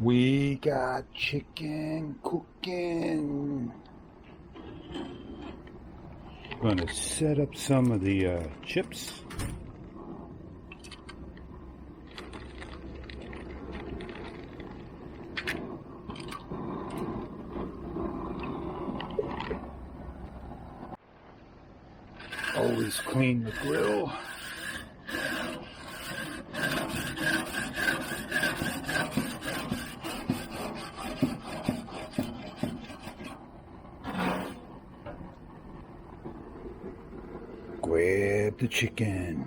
We got chicken cooking. Gonna set up some of the chips. Always clean the grill. Grab the chicken.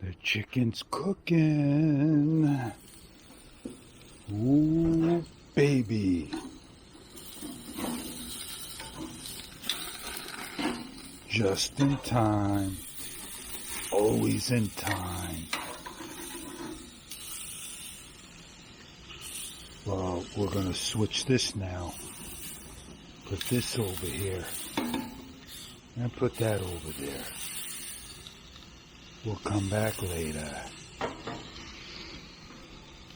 The chicken's cooking. Ooh, baby. Just in time. Always in time. Well, we're going to switch this now. Put this over here. And put that over there. We'll come back later.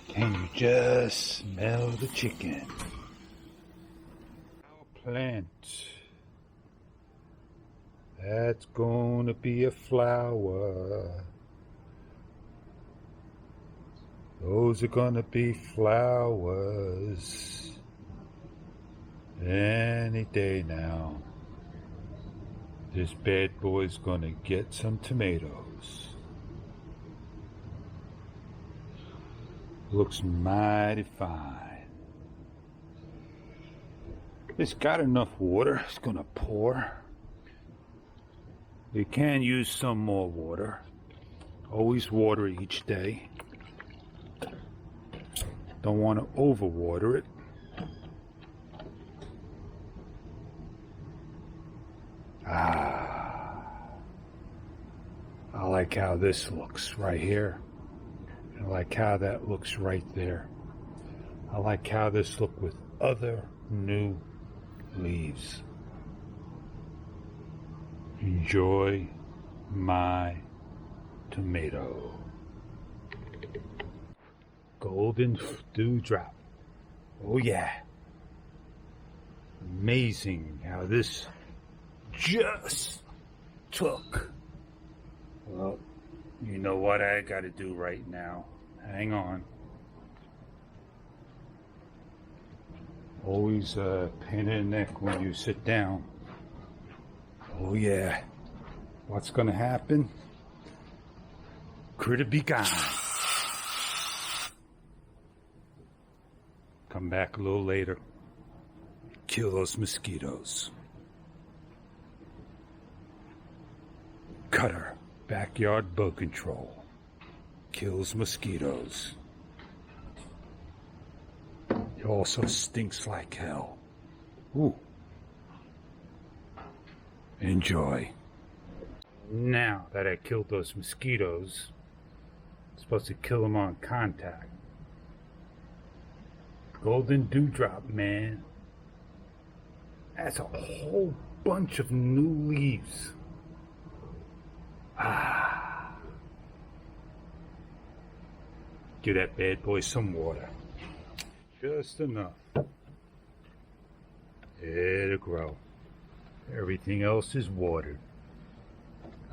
Can you just smell the chicken? Our plant. That's gonna be a flower. Those are gonna be flowers. Any day now. This bad boy's gonna get some tomatoes. Looks mighty fine. It's got enough water. It's gonna pour. You can use some more water. Always water it each day. Don't want to overwater it. I like how this looks right here. I like how that looks right there. I like how this looks with other new leaves. Enjoy my tomato. Golden dewdrop. Oh yeah. Amazing how this just took. Well, you know what I gotta do right now. Hang on. Always a pain in the neck when you sit down. Oh yeah. What's gonna happen? Critter be gone. Come back a little later. Kill those mosquitoes. Cutter. Backyard bug control. Kills mosquitoes. It also stinks like hell. Ooh. Enjoy. Now that I killed those mosquitoes, I'm supposed to kill them on contact. Golden dewdrop, man. That's a whole bunch of new leaves. Give that bad boy some water. Just enough. It'll grow. Everything else is watered.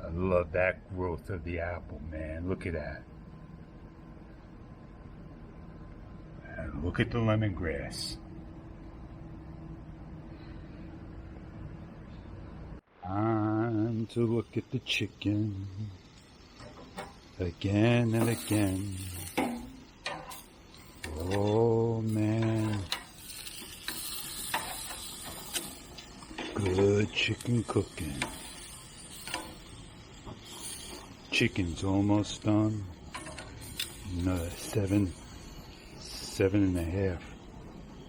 I love that growth of the apple, man. Look at that. And look at the lemongrass. Time to look at the chicken. Again and again. Oh man. Good chicken cooking. Chicken's almost done. Another 7.5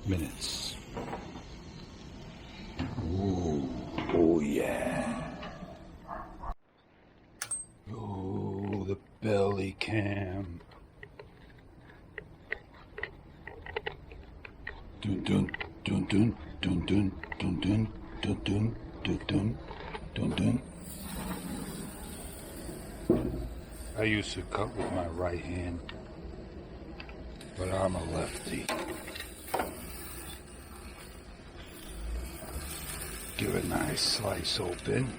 minutes. Ooh, oh yeah. belly cam. Dun dun dun dun dun dun dun dun dun dun dun dun dun dun. I used to cut with my right hand, but I'm a lefty. Give a nice slice open.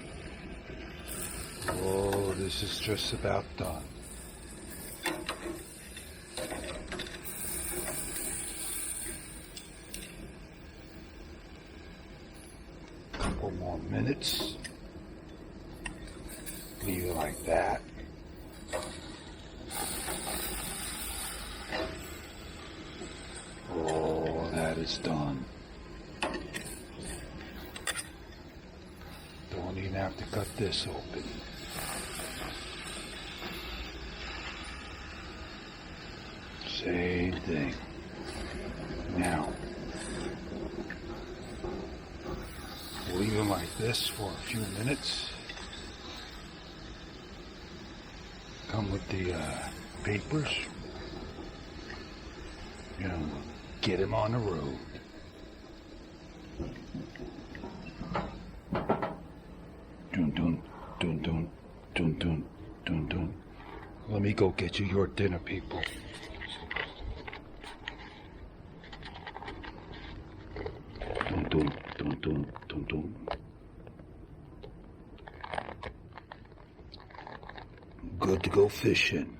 Oh, this is just about done. Couple more minutes. Leave it like that. Oh, that is done. Don't even have to cut this open. Same thing. Now, leave them like this for a few minutes. Come with the papers. You know, get him on the road. Dun dun dun dun dun dun dun dun. Let me go get you your dinner, people. Dun dun dun dun dun dun. Good to go fishing.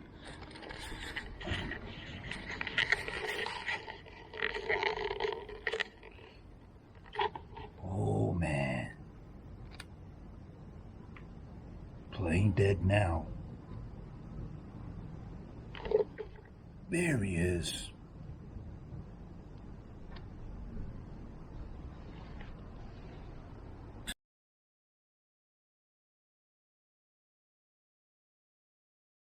Oh man. Plain dead now. There he is.